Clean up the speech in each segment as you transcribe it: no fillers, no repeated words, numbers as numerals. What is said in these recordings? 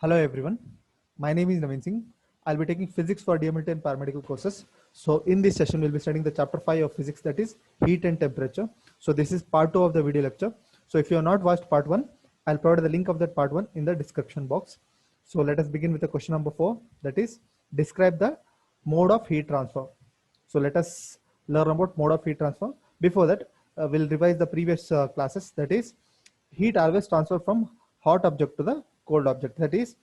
Hello everyone, my name is Naveen Singh. I'll be taking physics for DMLT and paramedical courses. So in this session, we'll be studying the chapter 5 of physics, that is heat and temperature. So this is part 2 of the video lecture. So if you have not watched part 1, I'll provide the link of that part 1 in the description box. So let us begin with the question number 4, that is describe the mode of heat transfer. So let us learn about mode of heat transfer. Before that, we'll revise the previous classes, that is heat always transfer from hot object to the cold object, that is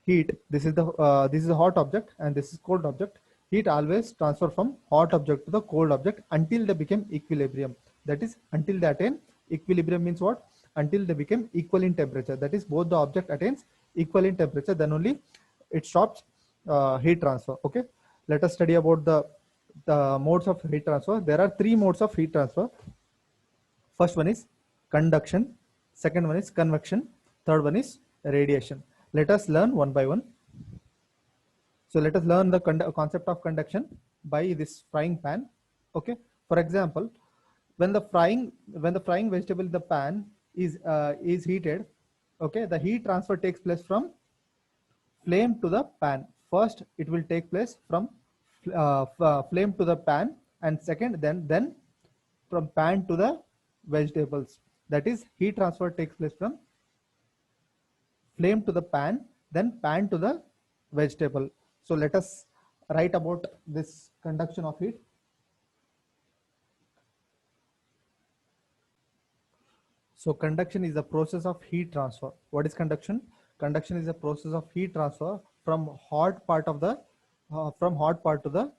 heat. This is a hot object and this is cold object. Heat always transfer from hot object to the cold object until they become equilibrium, that is until they attain equilibrium. Means what? Until they become equal in temperature, that is both the object attains equal in temperature, then only it stops heat transfer. Okay, let us study about the modes of heat transfer. There are three modes of heat transfer. First one is conduction, second one is convection, third one is radiation. Let us learn one by one. So let us learn the concept of conduction by this frying pan. Okay, for example, when the frying vegetable in the pan is heated, okay, the heat transfer takes place from flame to the pan. First it will take place from flame to the pan, and second then from pan to the vegetables. That is heat transfer takes place from flame to the pan, then pan to the vegetable. So let us write about this conduction of heat. So conduction is the process of heat transfer. What is conduction? Conduction is a process of heat transfer from hot part to the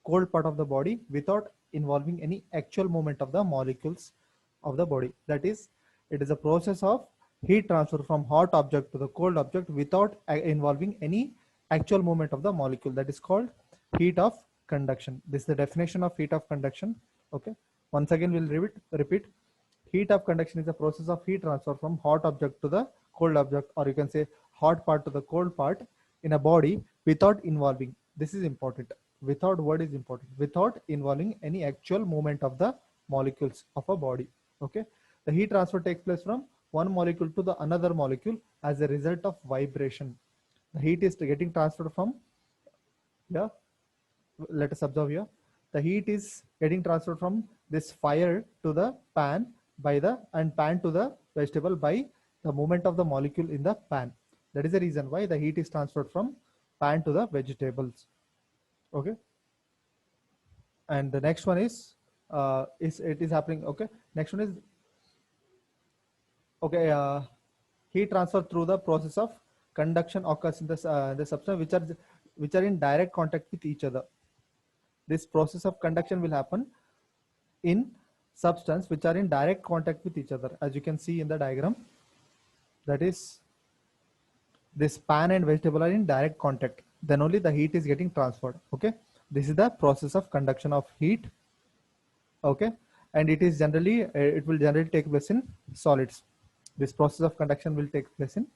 cold part of the body without involving any actual movement of the molecules of the body. That is, it is a process of heat transfer from hot object to the cold object without involving any actual movement of the molecule. That is called heat of conduction. This is the definition of heat of conduction. Okay, once again we'll repeat. Heat of conduction is the process of heat transfer from hot object to the cold object, or you can say hot part to the cold part in a body without involving, this is important, without, word is important, without involving any actual movement of the molecules of a body. Okay, the heat transfer takes place from one molecule to the another molecule as a result of vibration. The heat is getting transferred from, yeah, let us observe here, the heat is getting transferred from this fire to the pan by the, and pan to the vegetable by the movement of the molecule in the pan. That is the reason why the heat is transferred from pan to the vegetables. Okay, and the next one is it is happening. Okay, next one is, okay, heat transfer through the process of conduction occurs in the substance which are in direct contact with each other. This process of conduction will happen in substance which are in direct contact with each other, as you can see in the diagram. That is, this pan and vegetable are in direct contact, then only the heat is getting transferred. Okay, this is the process of conduction of heat. Okay, and it is generally it will generally take place in solids. This process of conduction will take place in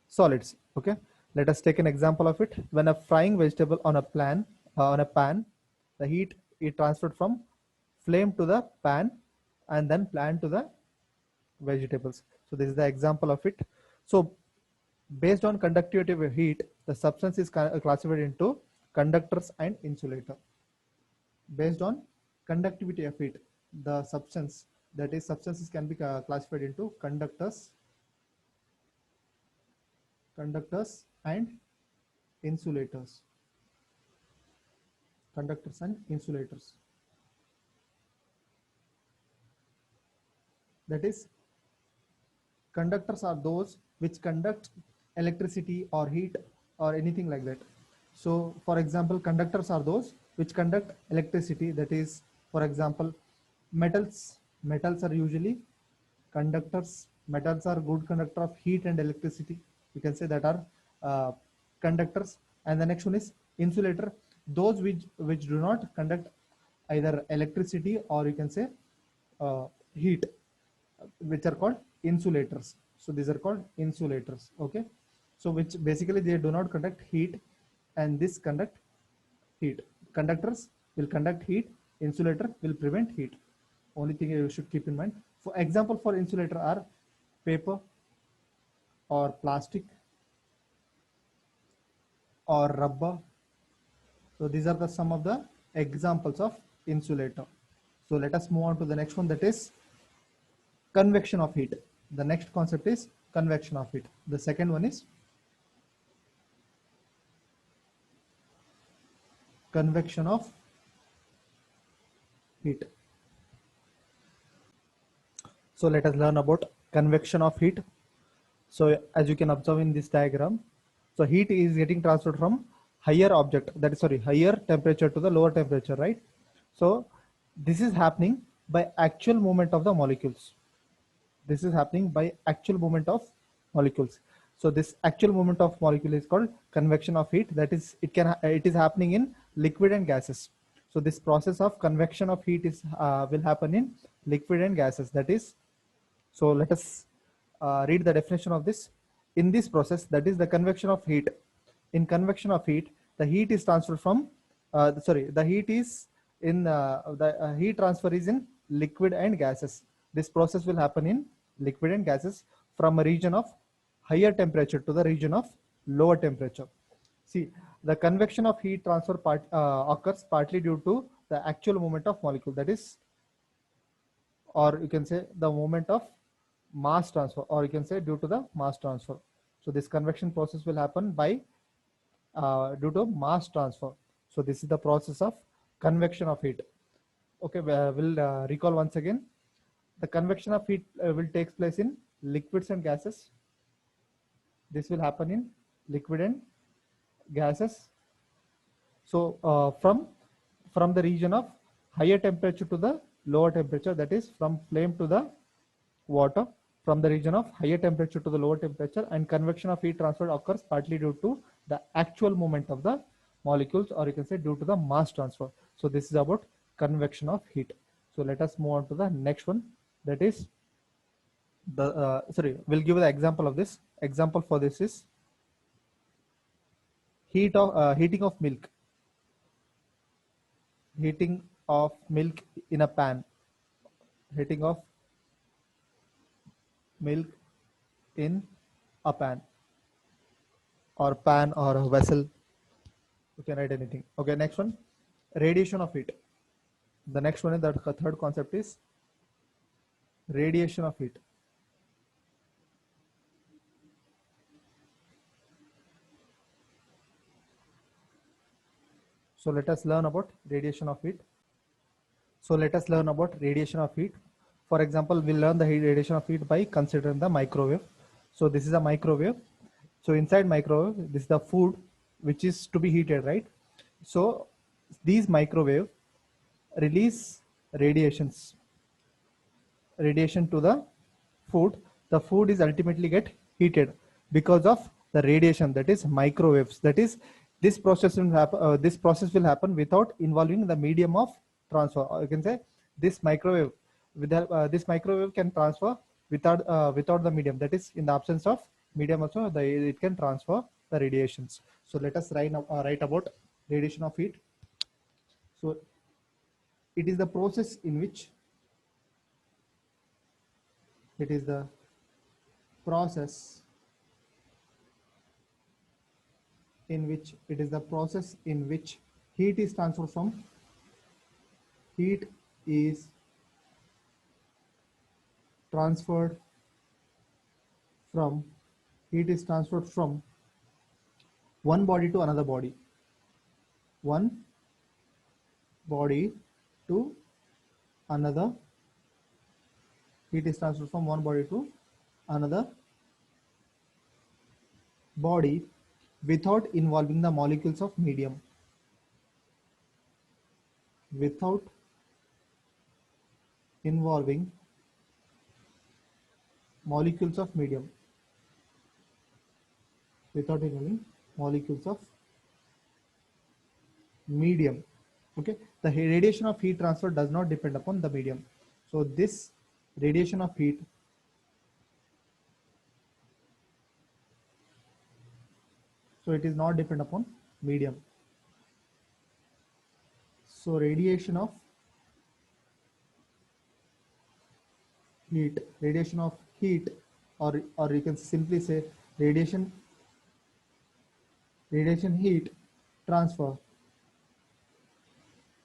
solids. Okay, let us take an example of it. When a frying vegetable on a pan, the heat is transferred from flame to the pan and then pan to the vegetables. So this is the example of it. So based on conductivity of heat, the substance is classified into conductors and insulator. Based on conductivity of heat, the substance, that is substances can be classified into conductors and insulators. Conductors and insulators. That is, conductors are those which conduct electricity or heat or anything like that. So for example, conductors are those which conduct electricity. That is, for example, metals are usually conductors. Metals are good conductor of heat and electricity, you can say, that are conductors. And the next one is insulator, those which do not conduct either electricity or you can say heat, which are called insulators. So these are called insulators. Okay, so which basically they do not conduct heat, and this conduct heat. Conductors will conduct heat, insulator will prevent heat. Only thing you should keep in mind. For example, for insulator are paper or plastic or rubber. So these are the some of the examples of insulator. So let us move on to the next one, that is convection of heat. The next concept is convection of heat. The second one is convection of heat. So let us learn about convection of heat. So as you can observe in this diagram, so heat is getting transferred from higher object, that is higher temperature to the lower temperature, right? So this is happening by actual movement of the molecules. This is happening by actual movement of molecules. So this actual movement of molecule is called convection of heat. That is, it is happening in liquid and gases. So this process of convection of heat is will happen in liquid and gases. That is, so let us read the definition of this. In this process, that is the convection of heat. In convection of heat, the heat is transferred from, the heat is in, the heat transfer is in liquid and gases. This process will happen in liquid and gases from a region of higher temperature to the region of lower temperature. See, the convection of heat transfer occurs partly due to the actual movement of molecule, that is, or you can say the movement of mass transfer, or you can say due to the mass transfer. So this convection process will happen by due to mass transfer. So this is the process of convection of heat. Okay, we'll recall once again. The convection of heat will take place in liquids and gases. This will happen in liquid and gases. So from the region of higher temperature to the lower temperature, that is from flame to the water, from the region of higher temperature to the lower temperature, and convection of heat transfer occurs partly due to the actual movement of the molecules, or you can say due to the mass transfer. So this is about convection of heat. So let us move on to the next one, that is the we'll give the example of this. Example for this is heating of milk. Heating of milk in a pan. Heating of milk in a pan or a vessel. You can write anything. Okay, next one, radiation of heat. The next one is the third concept is radiation of heat. So let us learn about radiation of heat. So let us learn about radiation of heat. For example, we'll learn the radiation of heat by considering the microwave. So this is a microwave. So inside microwave, this is the food which is to be heated, right? So these microwave release radiation to the food. The food is ultimately get heated because of the radiation, that is microwaves. That is, this process will happen without involving the medium of transfer, or you can say this microwave this microwave can transfer without the medium, that is in the absence of medium also it can transfer the radiations. So let us write about radiation of heat. So it is the process in which it is the process in which heat is transferred from heat is transferred from one body to another body, one body to another. Heat is transferred from one body to another body without involving the molecules of medium. Without involving molecules of medium. Without involving molecules of medium. Okay, the radiation of heat transfer does not depend upon the medium. So this radiation of heat it is not depend upon medium. So radiation of heat, or you can simply say radiation Radiation heat transfer.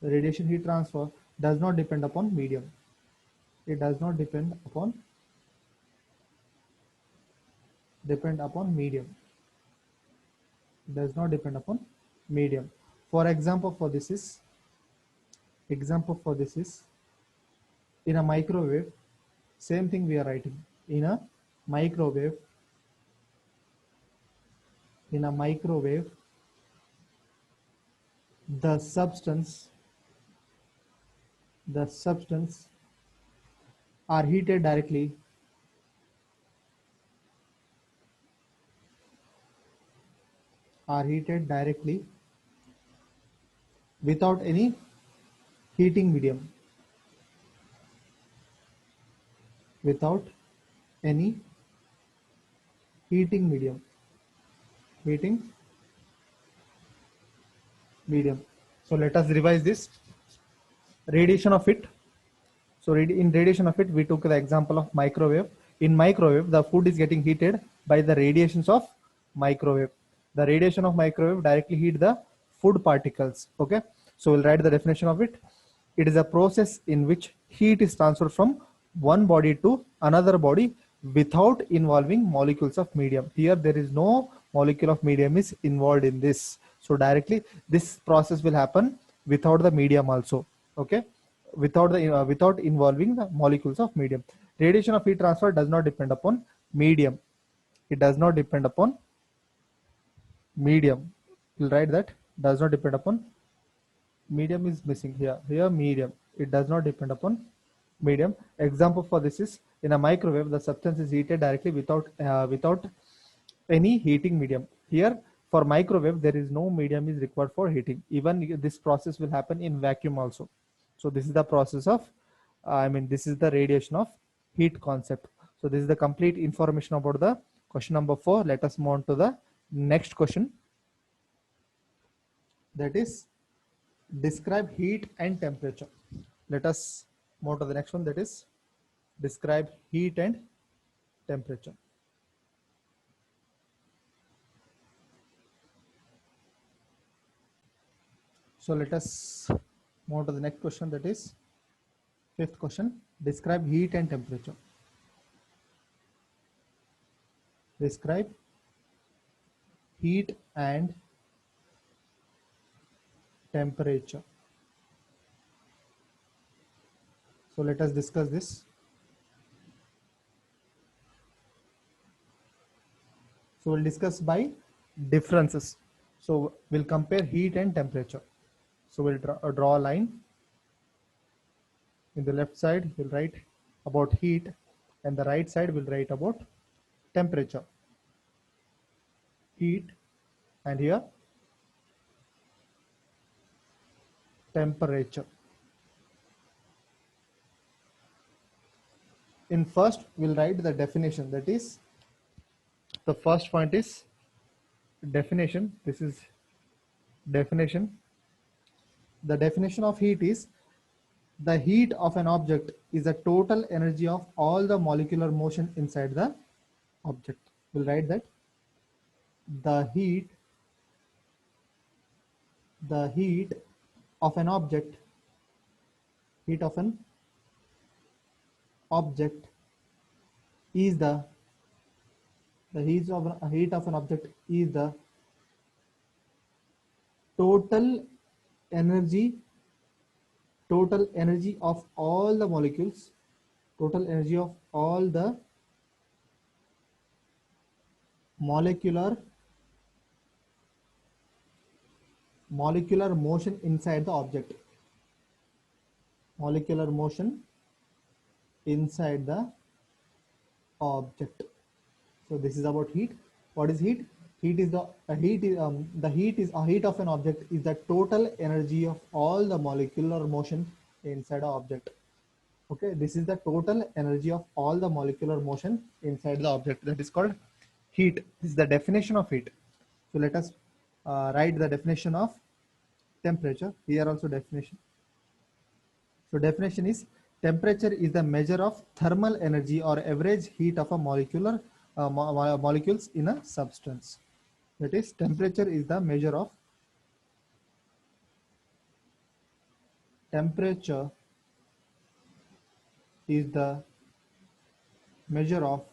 The radiation heat transfer does not depend upon medium. It does not depend upon medium. Does not depend upon medium. For example, for this is in a microwave. Same thing we are writing in a microwave. In a microwave, the substance are heated directly without any heating medium. Without any heating medium. So let us revise this. Radiation of it. So in radiation of it, we took the example of microwave. In microwave, the food is getting heated by the radiations of microwave. The radiation of microwave directly heat the food particles. Okay. So we'll write the definition of it. It is a process in which heat is transferred from one body to another body without involving molecules of medium. Here there is no molecule of medium is involved in this. So directly this process will happen without the medium also. Okay, without involving the molecules of medium. Radiation of heat transfer does not depend upon medium. It does not depend upon medium. We'll write that does not depend upon medium is missing here. Here medium. It does not depend upon medium. Example for this is in a microwave, the substance is heated directly without any heating medium. Here for microwave, there is no medium is required for heating. Even this process will happen in vacuum also. So this is the process of, this is the radiation of heat concept. So this is the complete information about the question number 4. Let us move on to the next question. That is, describe heat and temperature. Let us move to the next one. That is, describe heat and temperature. So let us move to the next question. That is 5th question. Describe heat and temperature. Describe heat and temperature. So let us discuss this. So we'll discuss by differences. So we'll compare heat and temperature. So we'll draw a line. In the left side, we'll write about heat, and the right side will write about temperature. Heat, and here temperature. In first, we'll write the definition. That is, the first point is definition. This is definition. The definition of heat is the heat of an object is the total energy of all the molecular motion inside the object. We'll write that the heat of an object is the heat of an object is the total energy of all the molecules, molecular motion inside the object. Molecular motion inside the object. So this is about heat. What is heat? Heat is the heat of an object is the total energy of all the molecular motion inside an object. Okay, this is the total energy of all the molecular motion inside the object. That is called heat. This is the definition of heat. So let us write the definition of temperature. Here also definition. So definition is temperature is the measure of thermal energy or average heat of a molecules in a substance. That is, temperature is the measure of temperature is the measure of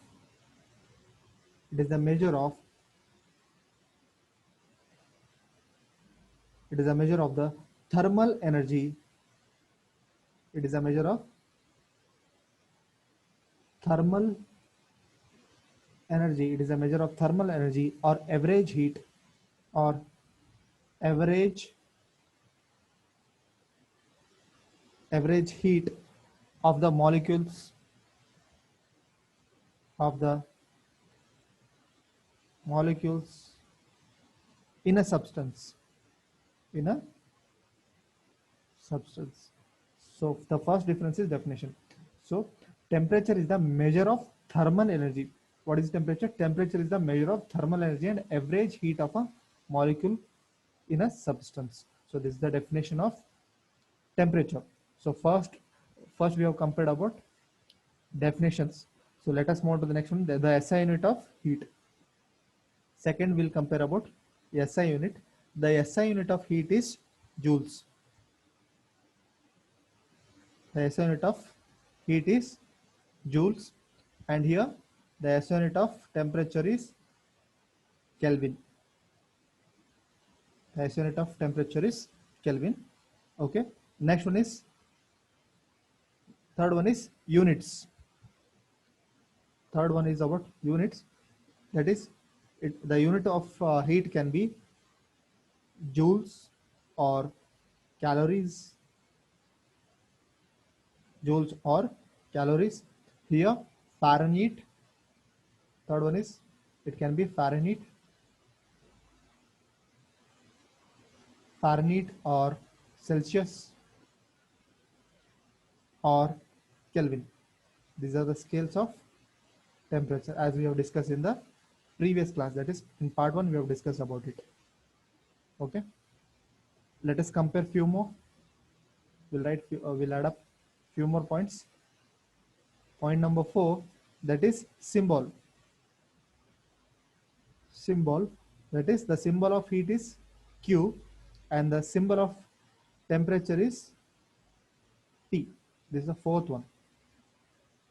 it is the measure of it is a measure of the thermal energy. It is a measure of thermal energy. It is a measure of thermal energy or average heat or average average heat of the of the molecules in a substance in a substance. So the first difference is definition. So temperature is the measure of thermal energy. What is temperature? Temperature is the measure of thermal energy and average heat of a molecule in a substance. So this is the definition of temperature. So first we have compared about definitions. So let us move on to the next one, the SI unit of heat. Second we'll compare about SI unit. The SI unit of heat is joules. The SI unit of heat is joules, and here the SI unit of temperature is Kelvin. The SI unit of temperature is Kelvin. Okay. Next one is third one is units. Third one is about units. That is, the unit of heat can be joules or calories. Joules or calories. Here Fahrenheit. Third one is, it can be Fahrenheit or Celsius or Kelvin. These are the scales of temperature as we have discussed in the previous class. That is, in part 1 we have discussed about it. Okay. Let us compare few more. We'll add up few more points. Point number 4, that is symbol. Symbol, that is, the symbol of heat is Q and the symbol of temperature is T. This is the fourth one.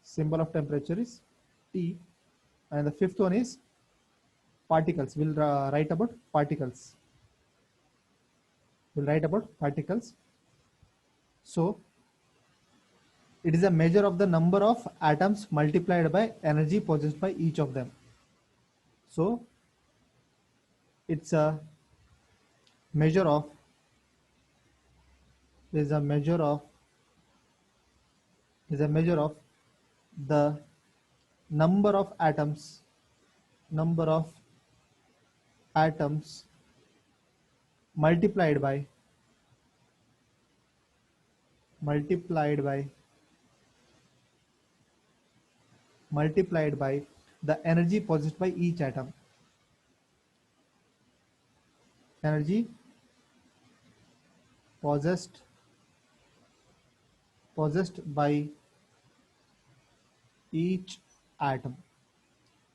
Symbol of temperature is T, and the fifth one is particles. We'll write about particles. So it is a measure of the number of atoms multiplied by energy possessed by each of them. So it's a measure of the number of atoms multiplied by the energy possessed by each atom. Energy possessed by each atom.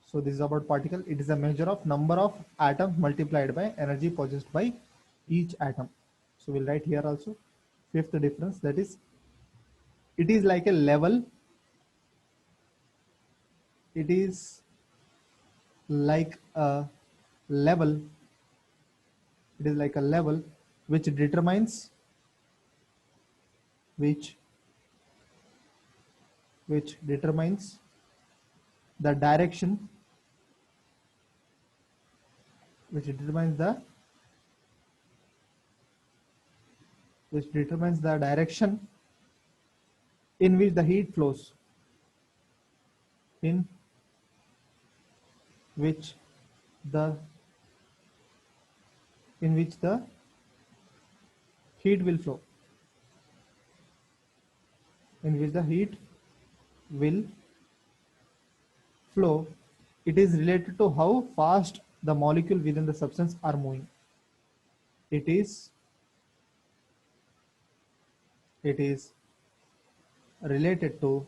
So this is about particle. It is a measure of number of atoms multiplied by energy possessed by each atom. So we'll write here also fifth difference, that is, it is like a level. It is like a level. It is like a level which determines the direction, which determines the direction in which the heat flows, in which the heat will flow, It is related to how fast the molecule within the substance are moving. It is related to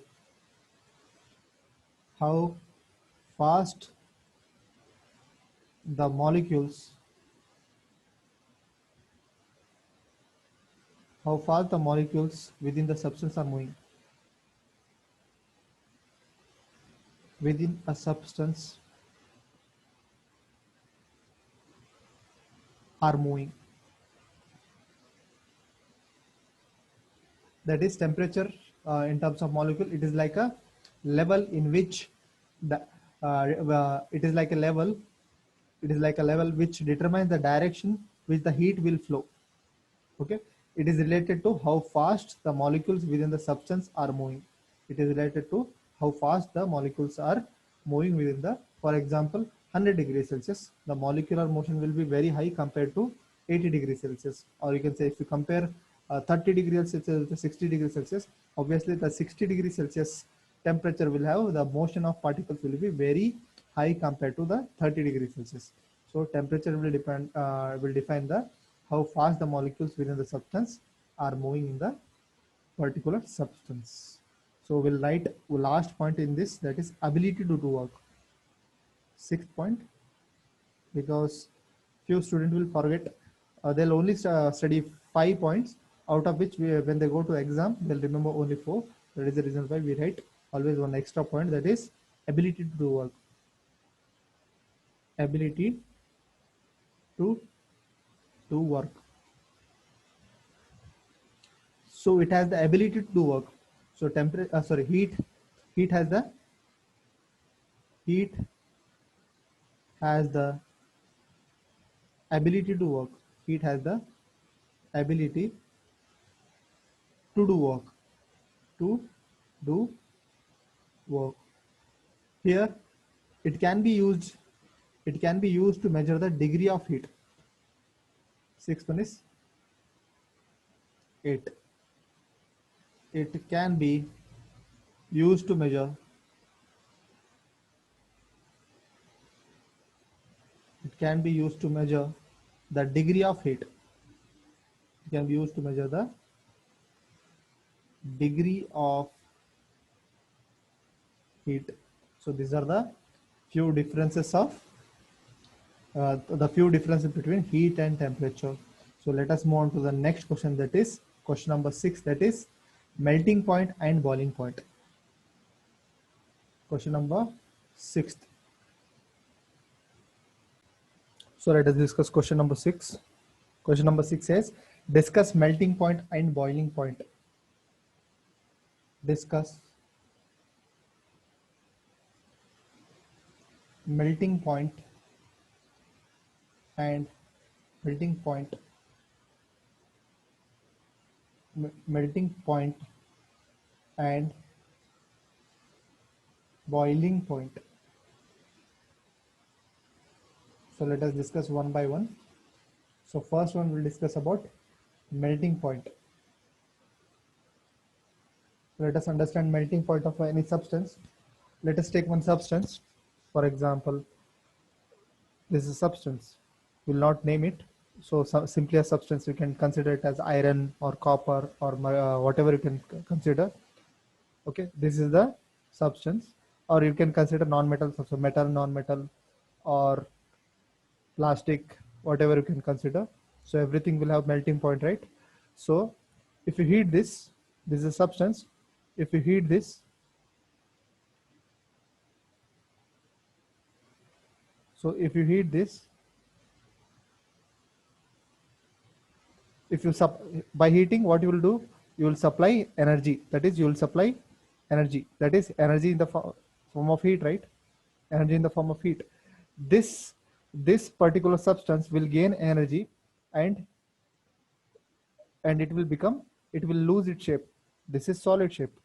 how fast the molecules, how fast the molecules within the substance are moving. Within a substance are moving. That is temperature in terms of molecule. It is like a level in which the it is like a level. It is like a level which determines the direction which the heat will flow. Okay, it is related to how fast the molecules within the substance are moving. It is related to how fast the molecules are moving within the, for example, 100 degrees Celsius, the molecular motion will be very high compared to 80 degrees Celsius. Or you can say if you compare 30 degrees Celsius to 60 degrees Celsius, obviously the 60 degrees Celsius temperature will have the motion of particles will be very high compared to the 30 degrees Celsius. So temperature will depend will define the how fast the molecules within the substance are moving in the particular substance. So we'll write last point in this, that is ability to do work. Sixth point, because few students will forget, they'll only study 5 points, out of which when they go to exam they'll remember only 4. That is the reason why we write always one extra point, that is ability to do work. Ability to do work. So it has the ability to do work. So heat has the ability to work. Heat has the ability to do work. To do work. Here it can be used to measure the degree of heat. Sixth one is it can be used to measure the degree of heat. It can be used to measure the degree of heat. So these are the few differences between heat and temperature. So let us move on to the next question, that is question number 6, that is melting point and boiling point. Question number 6. So let us discuss question number 6. Question number 6 says discuss melting point and boiling point. Discuss melting point and boiling point. So let us discuss one by one. So first one we'll discuss about melting point. Let us understand melting point of any substance. Let us take one substance. For example, this is a substance. We'll not name it. So simply a substance, you can consider it as iron or copper or whatever you can consider. Okay, this is the substance. Or you can consider non-metal, so metal, non-metal, or plastic, whatever you can consider. So everything will have melting point, right? So if you heat this is a substance. If you heat this, by heating, what you will do, you will supply energy. That is, energy in the form of heat, right? Energy in the form of heat. This particular substance will gain energy, and it will lose its shape. This is solid shape,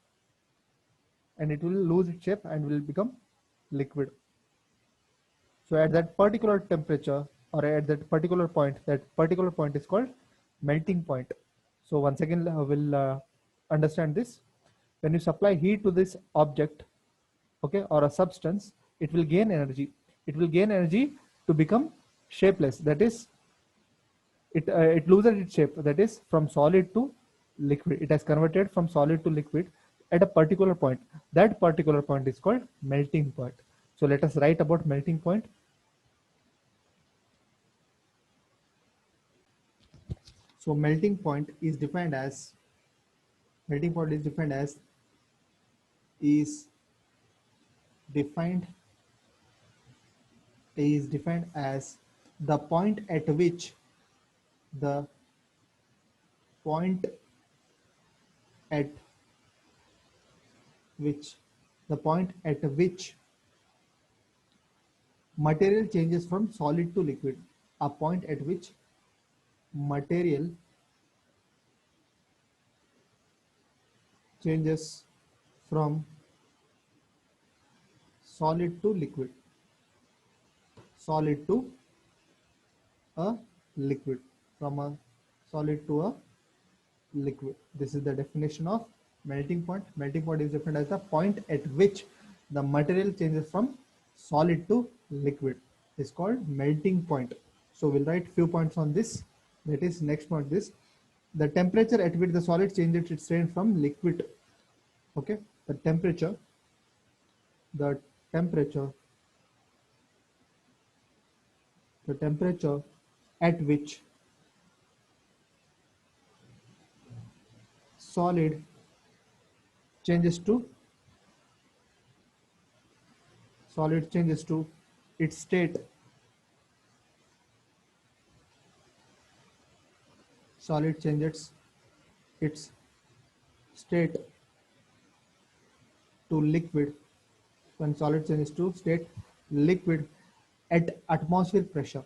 and it will lose its shape and will become liquid. So at that particular temperature, or at that particular point is called melting point. So once again, we'll understand this. When you supply heat to this object, okay, or a substance, it will gain energy. It will gain energy to become shapeless. That is, it loses its shape. That is, from solid to liquid. It has converted from solid to liquid at a particular point. That particular point is called melting point. So let us write about melting point. So melting point is defined as the point at which the point at which the point at which material changes from solid to liquid. A point at which material changes from solid to liquid, solid to a liquid, from a solid to a liquid. This is the definition of melting point. Melting point is defined as the point at which the material changes from solid to liquid. It's called melting point. So we'll write few points on this. That is, next point is the temperature at which the solid changes its state from liquid. Okay, the the temperature the temperature at which solid changes to its state solid changes its state to liquid. When solid changes to state liquid at atmospheric pressure,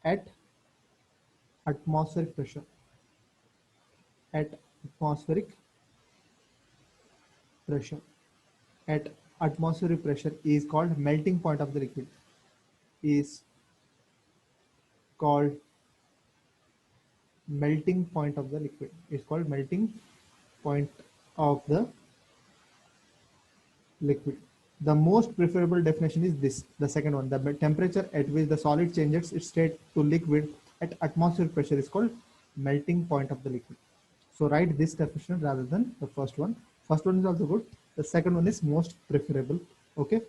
at atmospheric pressure at atmospheric pressure at atmospheric pressure is called melting point of the liquid, is called melting point of the liquid, is called melting point of the liquid. The most preferable definition is this, the second one. The temperature at which the solid changes its state to liquid at atmospheric pressure is called melting point of the liquid. So write this definition rather than the first one. First one is also good. The second one is most preferable. Okay.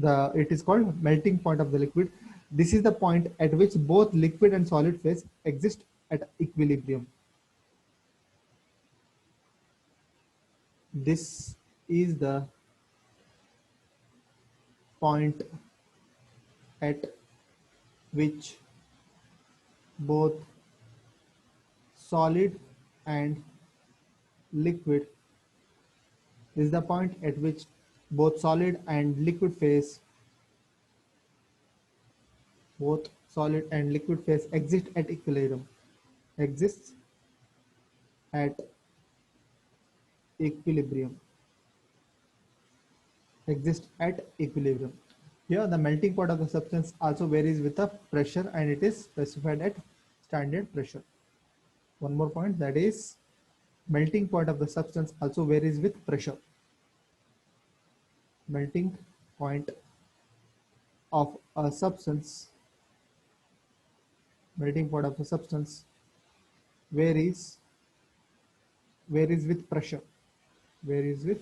It is called melting point of the liquid. This is the point at which both liquid and solid phase exist at equilibrium. This is the point at which both solid and liquid is the point at which both solid and liquid phase exist at equilibrium, exists at equilibrium Here the melting point of the substance also varies with the pressure, and it is specified at standard pressure. One more point, that is melting point of the substance also varies with pressure. Melting point of a substance varies with pressure. It varies with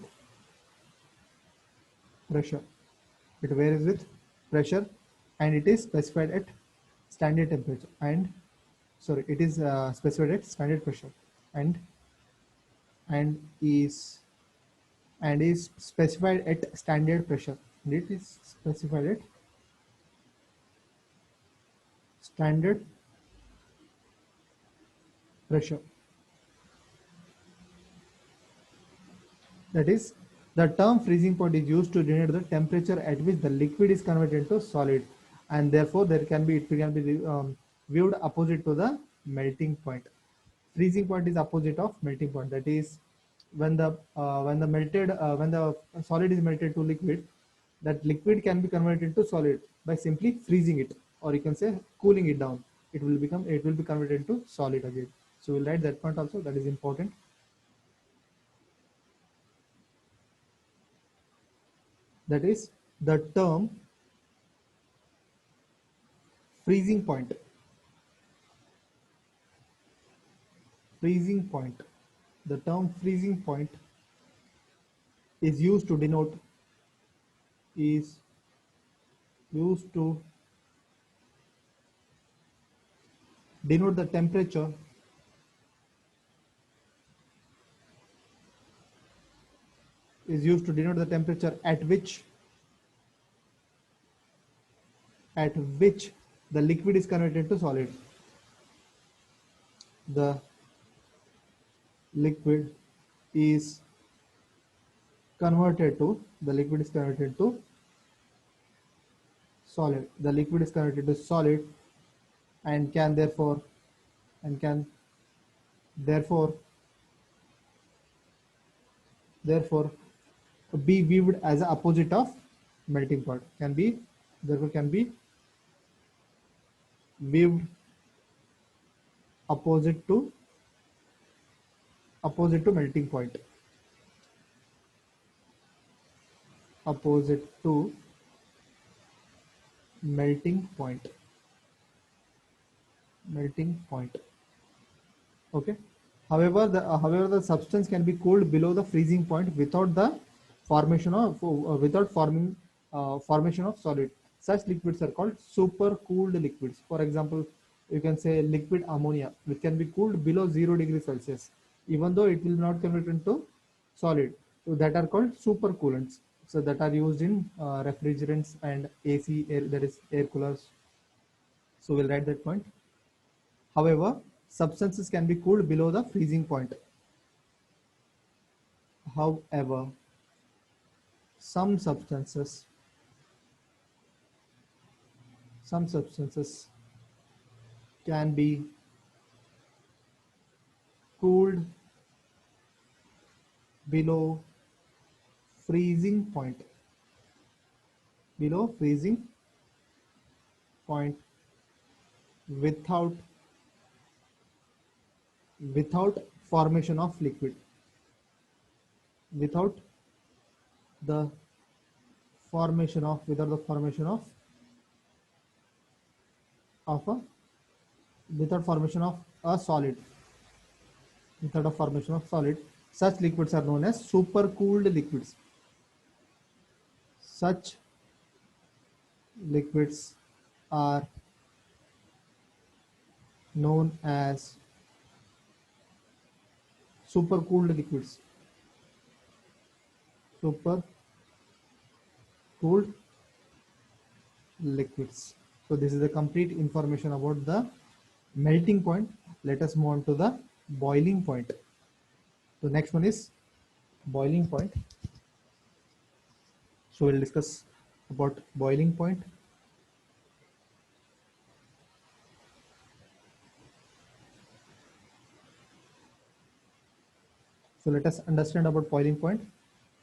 pressure, and it is specified at standard temperature and it is specified at standard pressure and is specified at standard pressure, and it is specified at standard pressure. That is, the term freezing point is used to denote the temperature at which the liquid is converted into solid, and therefore it can be viewed opposite to the melting point. Freezing point is opposite of melting point. That is, when the solid is melted to liquid, that liquid can be converted into solid by simply freezing it, or you can say cooling it down. It will be converted into solid again. So we'll write that point also. That is important. That is, the term freezing point the term freezing point is used to denote denote the temperature is used to denote the temperature at which the liquid is converted to solid. The liquid is the liquid is converted to solid. The liquid is converted to solid and can therefore be viewed as a opposite of melting point. Can be viewed opposite to melting point. Opposite to melting point. Okay. However, the substance can be cooled below the freezing point without the formation of solid. Such liquids are called supercooled liquids. For example, you can say liquid ammonia, which can be cooled below 0 degrees Celsius, even though it will not convert into solid. So that are called supercoolants. So that are used in refrigerants and AC air, that is air coolers. So we'll write that point. However, substances can be cooled below the freezing point. However, some substances can be cooled below freezing point. Without formation of liquid. Without the formation of a solid. Such liquids are known as supercooled liquids. Such liquids are known as supercooled liquids. So this is the complete information about the melting point. Let us move on to the boiling point. The next one is boiling point. So we'll discuss about boiling point. So let us understand about boiling point.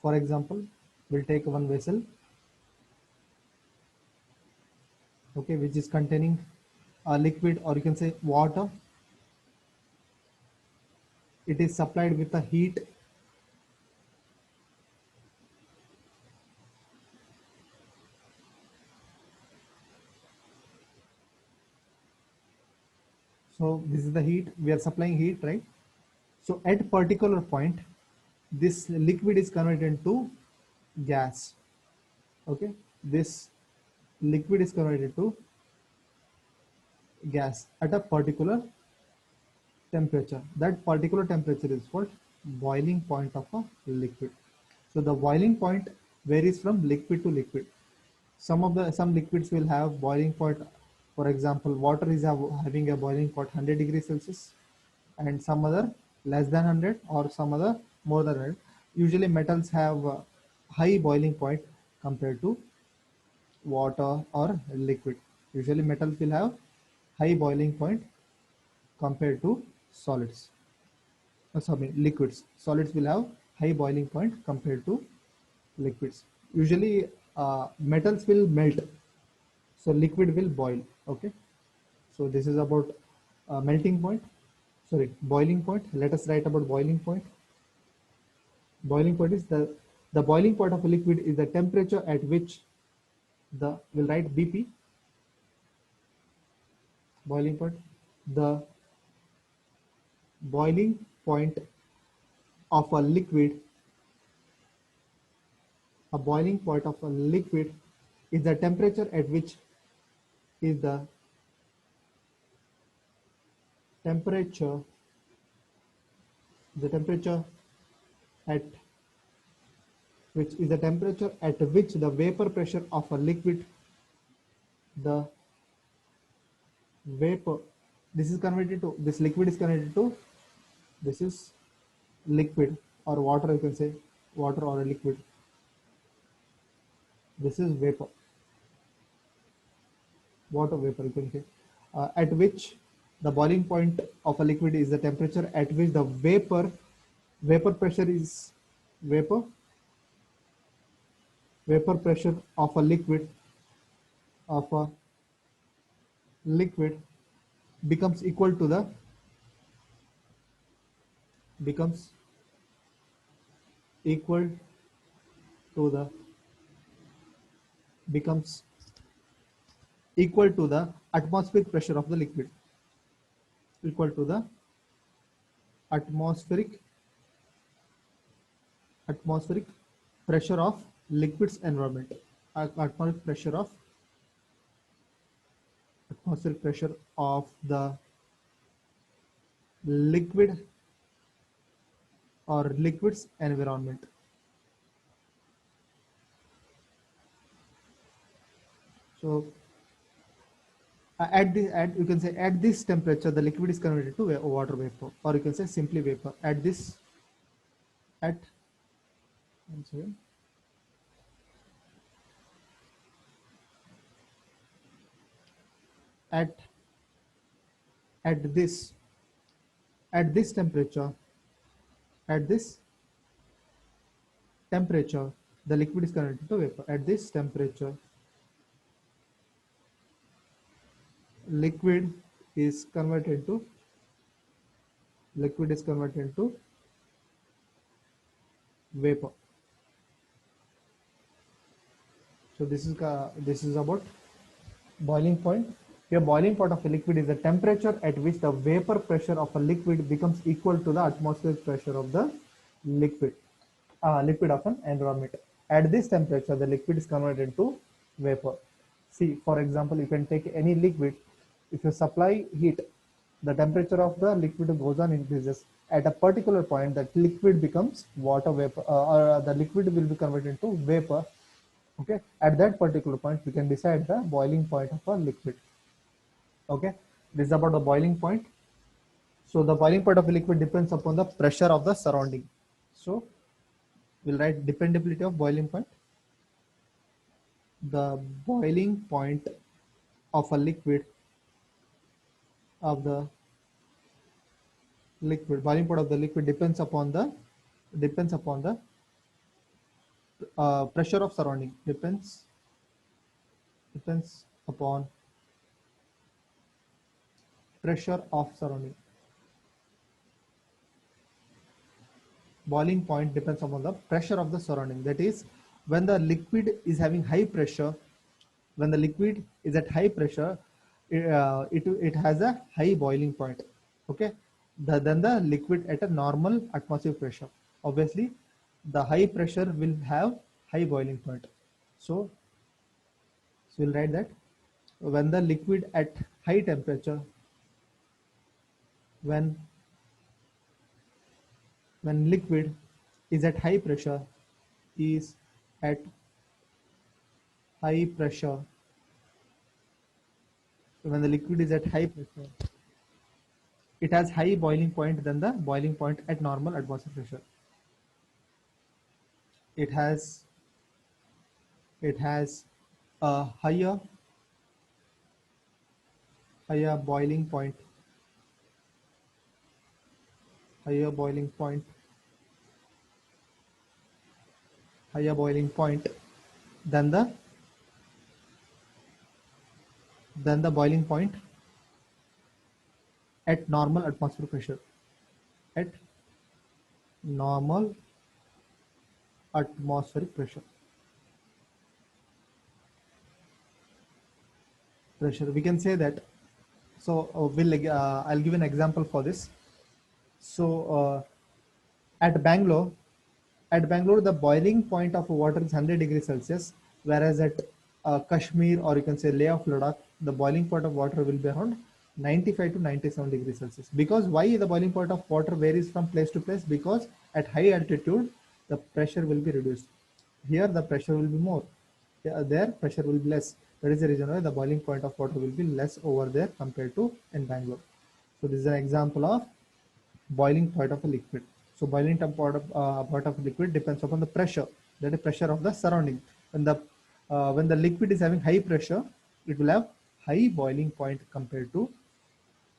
For example, we'll take one vessel, okay, which is containing a liquid, or you can say water. It is supplied with a heat. So this is the heat. We are supplying heat, right? So at particular point, this liquid is converted into gas. Okay, this liquid is converted to gas at a particular temperature. That particular temperature is what? Boiling point of a liquid. So the boiling point varies from liquid to liquid. Some liquids will have boiling point. For example, water is having a boiling point 100 degrees Celsius, and some other less than 100, or some other more than 100. Usually metals have a high boiling point compared to water or liquid. Usually metals will have high boiling point compared to solids. Liquids. Solids will have high boiling point compared to liquids. Usually metals will melt, so liquid will boil. Okay, so this is about boiling point. Let us write about boiling point. Boiling point is the boiling point of a liquid is the temperature at which we'll write BP. Boiling point. The boiling point of a liquid. A boiling point of a liquid is the temperature at which temperature, the temperature at which is the temperature at which the vapor pressure of a liquid, the vapor, this is converted to, this liquid is converted to, this is liquid or water, you can say water or a liquid, this is vapor, water vapor, you can say, at which the boiling point of a liquid is the temperature at which the vapor pressure is vapor pressure of a liquid becomes equal to the becomes equal to the becomes equal to the atmospheric pressure of the liquid, equal to the atmospheric pressure of liquid's environment, atmospheric pressure of the liquid or liquid's environment. So you can say at this temperature the liquid is converted to water vapor, or you can say simply vapor. At this temperature, the liquid is converted to vapor. At this temperature, liquid is converted to vapor. So this is about boiling point. Here, boiling point of a liquid is the temperature at which the vapor pressure of a liquid becomes equal to the atmospheric pressure of the liquid of an environment. At this temperature, the liquid is converted to vapor. See, for example, you can take any liquid. If you supply heat, the temperature of the liquid goes on increases. At a particular point, that liquid becomes water vapor, or the liquid will be converted into vapor. Okay, at that particular point, we can decide the boiling point of a liquid. Okay, this is about the boiling point. So the boiling point of a liquid depends upon the pressure of the surrounding. So we'll write dependability of boiling point. The boiling point of a liquid boiling point of the liquid depends upon the pressure of surrounding, depends upon pressure of surrounding. Boiling point depends upon the pressure of the surrounding. That is, when the liquid is having high pressure, when the liquid is at high pressure, it has a high boiling point. Okay, then the liquid at a normal atmospheric pressure, obviously the high pressure will have high boiling point. So we'll write that when the liquid at high temperature, when liquid is at high pressure, when the liquid is at high pressure, it has high boiling point than the boiling point at normal atmospheric pressure. It has a higher boiling point than the boiling point at normal atmospheric pressure. At normal atmospheric pressure, we can say that. So I'll give an example for this. So at Bangalore, the boiling point of water is 100 degrees Celsius, whereas at Kashmir, or you can say Leh of Ladakh, the boiling point of water will be around 95 to 97 degrees Celsius. Because why the boiling point of water varies from place to place? Because at high altitude, the pressure will be reduced. Here, the pressure will be more. There, pressure will be less. That is the reason why the boiling point of water will be less over there compared to in Bangalore. So this is an example of boiling point of a liquid. So boiling point of liquid depends upon the pressure, that is pressure of the surrounding. When the liquid is having high pressure, it will have high boiling point compared to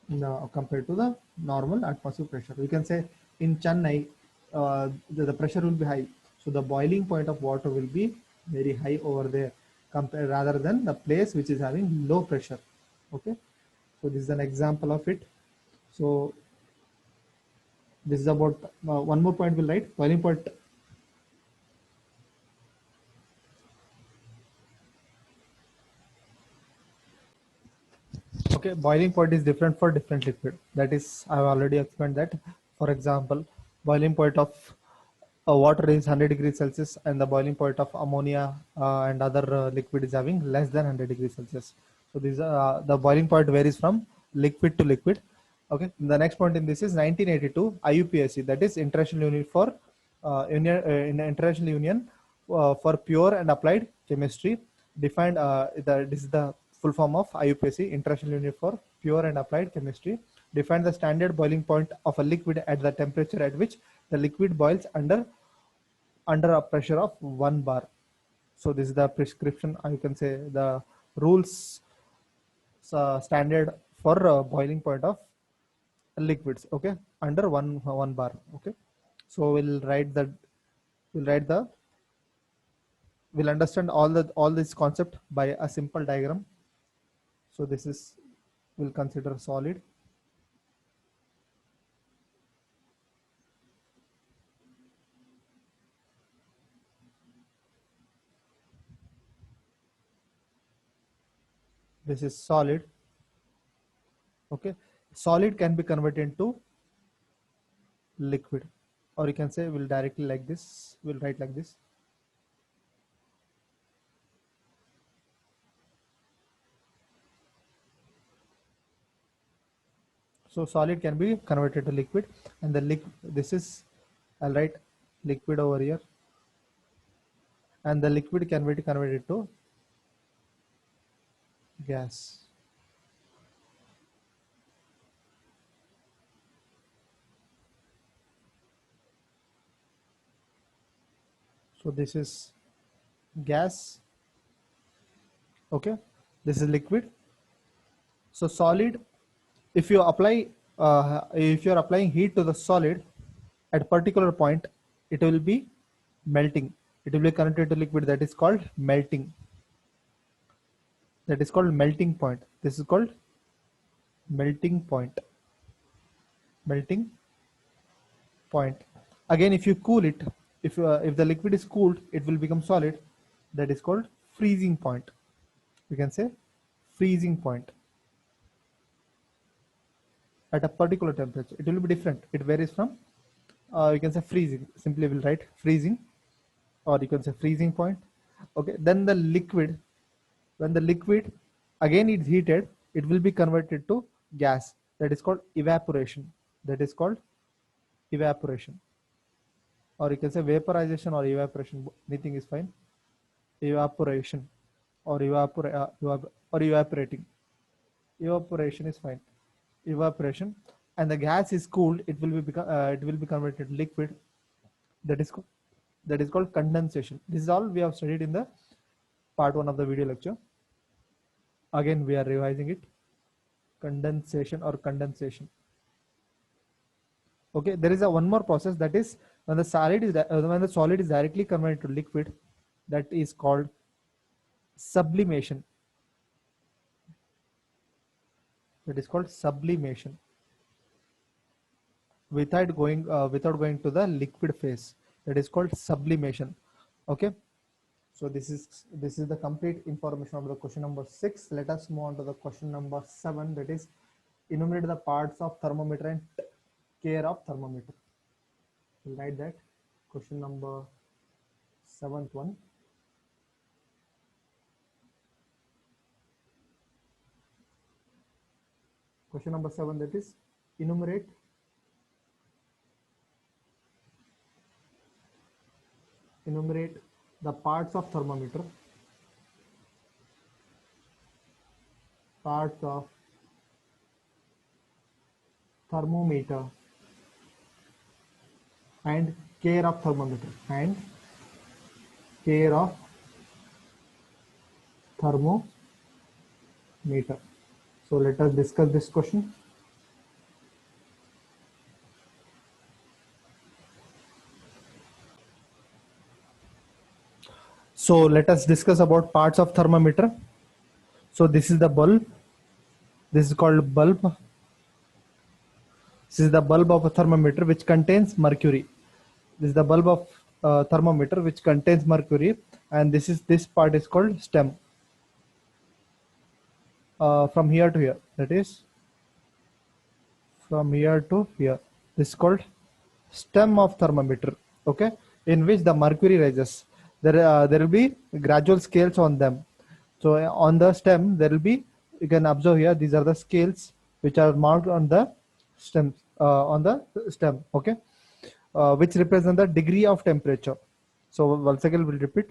the normal atmospheric pressure. We can say in Chennai, the pressure will be high, so the boiling point of water will be very high over there, rather than the place which is having low pressure. Okay, so this is an example of it. So this is about one more point we'll write. Boiling point. Okay, boiling point is different for different liquid. That is, I've already explained that. For example, boiling point of water is 100 degrees Celsius, and the boiling point of ammonia and other liquid is having less than 100 degrees Celsius. So these the boiling point varies from liquid to liquid. Okay, the next point in this is 1982 IUPAC, that is International Union for International Union for Pure and Applied Chemistry, defined this is the full form of IUPAC, International Union for Pure and Applied Chemistry, defined the standard boiling point of a liquid at the temperature at which the liquid boils under a pressure of 1 bar. So this is the prescription, you can say the rules standard for boiling point of liquids. Okay, under one bar. Okay, so we'll understand all this concept by a simple diagram. So this is, we'll consider solid. This is solid. Okay, solid can be converted into liquid, or you can say we'll directly like this, we'll write like this. So solid can be converted to liquid, and the this is, I'll write liquid over here, and the liquid can be converted to gas. So this is gas. Okay, this is liquid. So solid, if you apply if you are applying heat to the solid at particular point, it will be melting. It will be converted to liquid. That is called melting. That is called melting point. This is called melting point. Melting point. Again, if you cool it, if the liquid is cooled, it will become solid. That is called freezing point. We can say freezing point. At a particular temperature, it will be different. It varies from, you can say freezing. Simply we'll write freezing, or you can say freezing point. Okay, then the liquid, when the liquid again is heated, it will be converted to gas. That is called evaporation. That is called evaporation, or you can say vaporization or evaporation. Anything is fine. Evaporation or evaporating. Evaporation is fine. Evaporation, and the gas is cooled. It will be converted to liquid. That is called condensation. This is all we have studied in the part 1 of the video lecture. Again, we are revising it. Condensation or condensation. Okay, there is a one more process, that is when the solid is directly converted to liquid, that is called sublimation. That is called sublimation. Without going to the liquid phase, that is called sublimation. Okay, so this is the complete information of the question number 6. Let us move on to the question number 7, that is enumerate the parts of thermometer and care of thermometer. We'll write that question number 7th one. Question number 7, that is enumerate the parts of thermometer. Parts of thermometer and care of thermometer and care of thermometer. So let us discuss this question. So let us discuss about parts of thermometer. So this is the bulb. This is called bulb. This is the bulb of a thermometer which contains mercury. This is the bulb of thermometer which contains mercury, and this part is called stem. From here to here, that is from here to here. This is called stem of thermometer. Okay, in which the mercury rises. There will be gradual scales on them. So on the stem there will be, you can observe here, these are the scales which are marked on the stem. Okay, which represent the degree of temperature. So once again we'll repeat.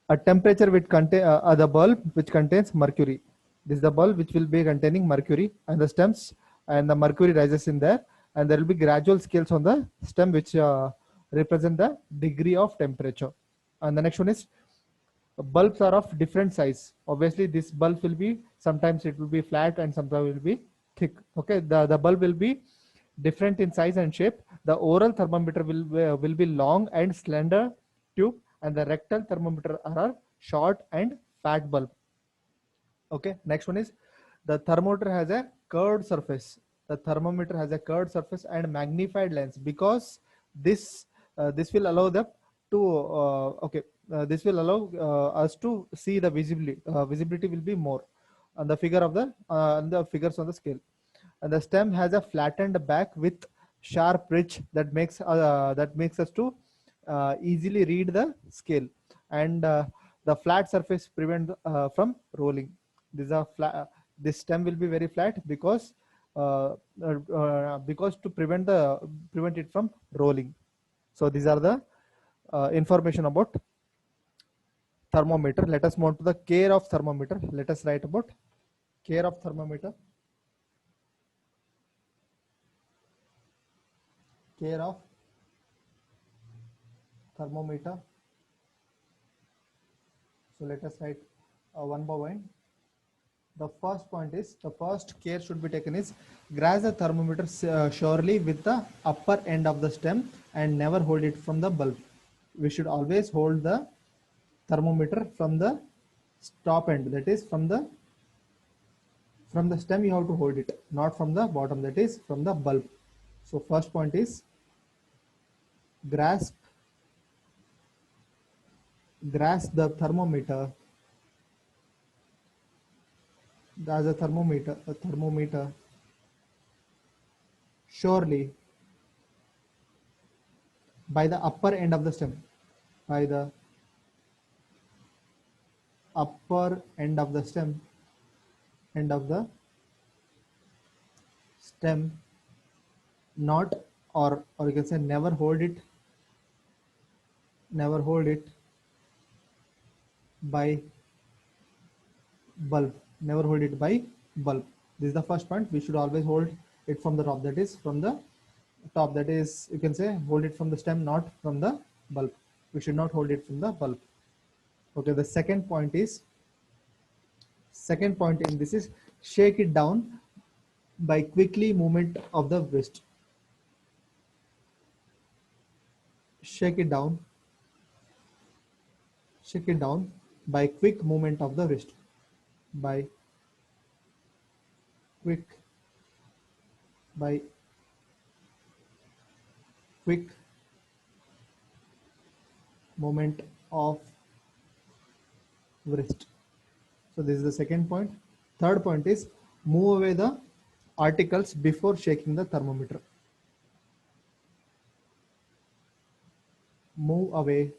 A temperature which contain the bulb which contains mercury. This is the bulb which will be containing mercury and the stems, and the mercury rises in there, and there will be gradual scales on the stem which represent the degree of temperature. And the next one is, bulbs are of different size. Obviously this bulb will be, sometimes it will be flat and sometimes it will be thick. Okay, the bulb will be different in size and shape. The oral thermometer will be long and slender tube, and the rectal thermometer are short and fat bulb. Okay, next one is, the thermometer has a curved surface. The thermometer has a curved surface and magnified lens, because this will allow them to this will allow us to see the visibility. Visibility will be more on the figures on the scale. And the stem has a flattened back with sharp ridge that makes us to easily read the scale, and the flat surface prevent from rolling. This stem will be very flat because to prevent it from rolling. So these are the information about thermometer. Let us move to the care of thermometer. Let us write about care of thermometer. Care of thermometer. So let us write one by one. The first point is, the first care should be taken is, grasp the thermometer surely with the upper end of the stem and never hold it from the bulb. We should always hold the thermometer from the top end, that is from the stem you have to hold it, not from the bottom, that is from the bulb. So first point is, grasp the thermometer as a thermometer surely by the upper end of the stem, by the upper end of the stem, not, or you can say never hold it by bulb. Never hold it by bulb. This is the first point. We should always hold it from the top, that is from the top, that is, you can say, hold it from the stem, not from the bulb. We should not hold it from the bulb. Okay, the second point in this is, shake it down by quickly movement of the wrist. Shake it down by quick movement of the wrist. By quick movement of wrist. So this is the second point. Third point is, move away the articles before shaking the thermometer. Move away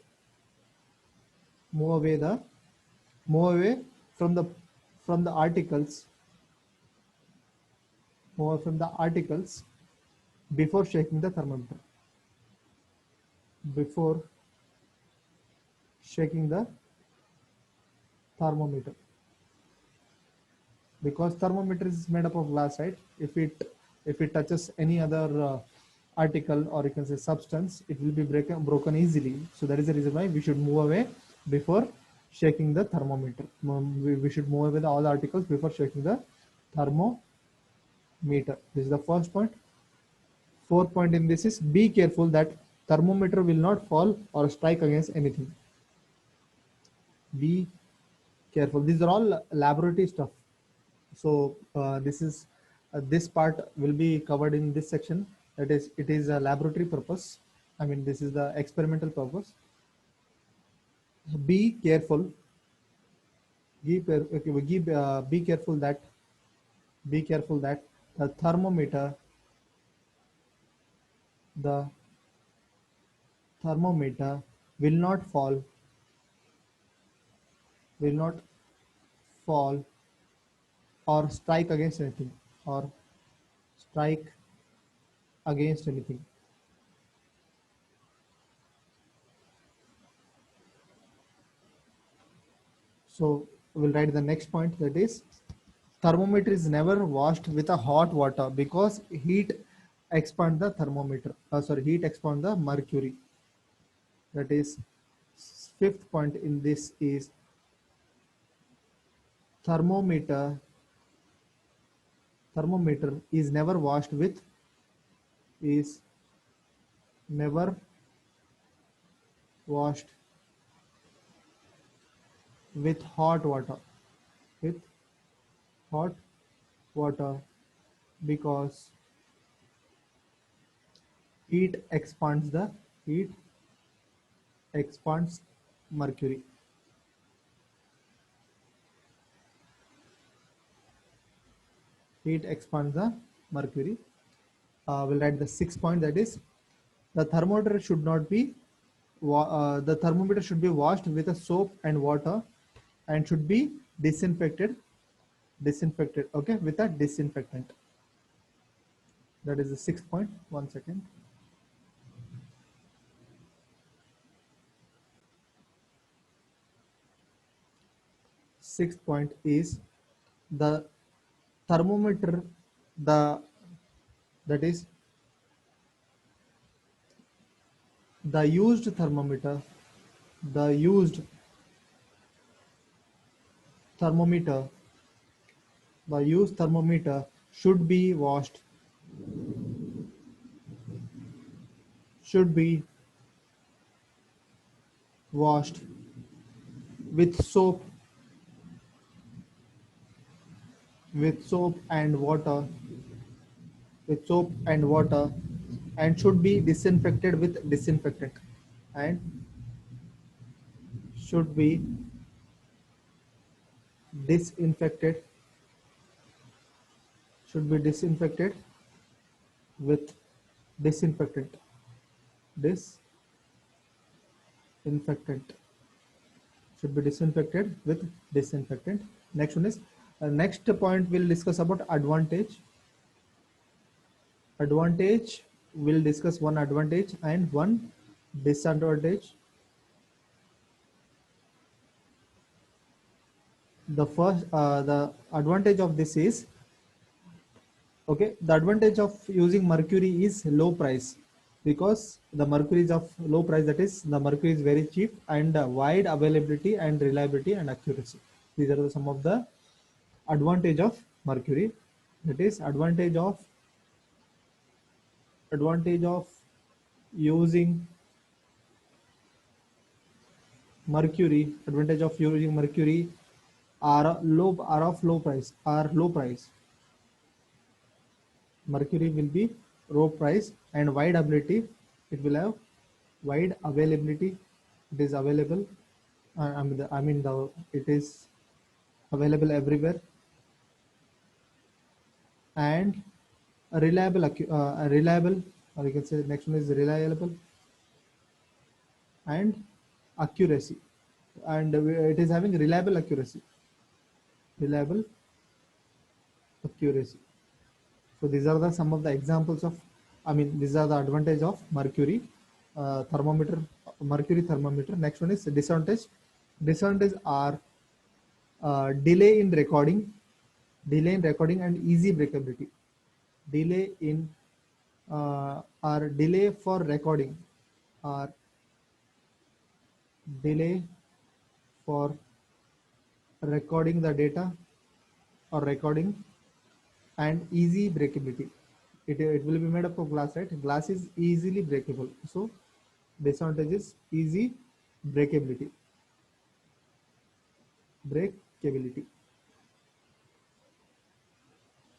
from the articles move away from the articles before shaking the thermometer. Before shaking the thermometer, because thermometer is made up of glass, right? If it touches any other article, or you can say substance, it will be broken easily. So that is the reason why we should move away before shaking the thermometer. We should move away all the articles before shaking the thermometer. This is the first point. Fourth point in this is, be careful that thermometer will not fall or strike against anything. Be careful. These are all laboratory stuff. So this part will be covered in this section. That is, it is a laboratory purpose. I mean, this is the experimental purpose. Be careful. Be careful that the thermometer will not fall or strike against anything, or strike against anything. So we'll write the next point, that is, thermometer is never washed with a hot water because heat expand the thermometer. Heat expand the mercury. That is, fifth point in this is, thermometer is never washed with hot water because heat expands mercury. Heat expands the mercury. We'll write the sixth point, that is, the thermometer should be washed with a soap and water, and should be disinfected, okay, with a disinfectant. That is the sixth point. One second. Sixth point is, the thermometer, that is, the used thermometer should be washed with soap and water, and should be disinfected with disinfectant, and should be disinfected with disinfectant. Should be disinfected with disinfectant. Next one is, next point we'll discuss about advantage. We'll discuss one advantage and one disadvantage. The first, the advantage of this is, okay, the advantage of using mercury is low price, because the mercury is of low price. That is, the mercury is very cheap, and wide availability and reliability and accuracy. These are some of the advantage of mercury. That is, advantage of using mercury. Advantage of using mercury are of low price. Mercury will be low price and wide availability. It will have wide availability. It is available. It is available everywhere, and reliable, or you can say next one is reliable and accuracy, and it is having reliable accuracy. So these are the some of the examples of, I mean, these are the advantage of mercury thermometer, mercury thermometer. Next one is disadvantage. Disadvantage are delay in recording, and easy breakability. Delay in or delay for recording, or delay for recording the data or recording, and easy breakability. It will be made up of glass, right? Glass is easily breakable. So disadvantage is easy breakability. Breakability.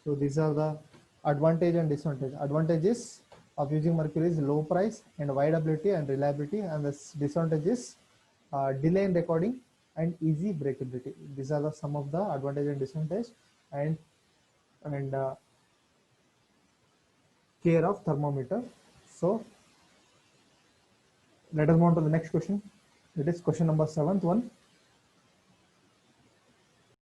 So these are the advantage and disadvantage. Advantages of using mercury is low price and viability and reliability, and the disadvantage is delay in recording and easy breakability. These are the some of the advantage and disadvantage, and care of thermometer. So let us move on to the next question. It is question number 7th one.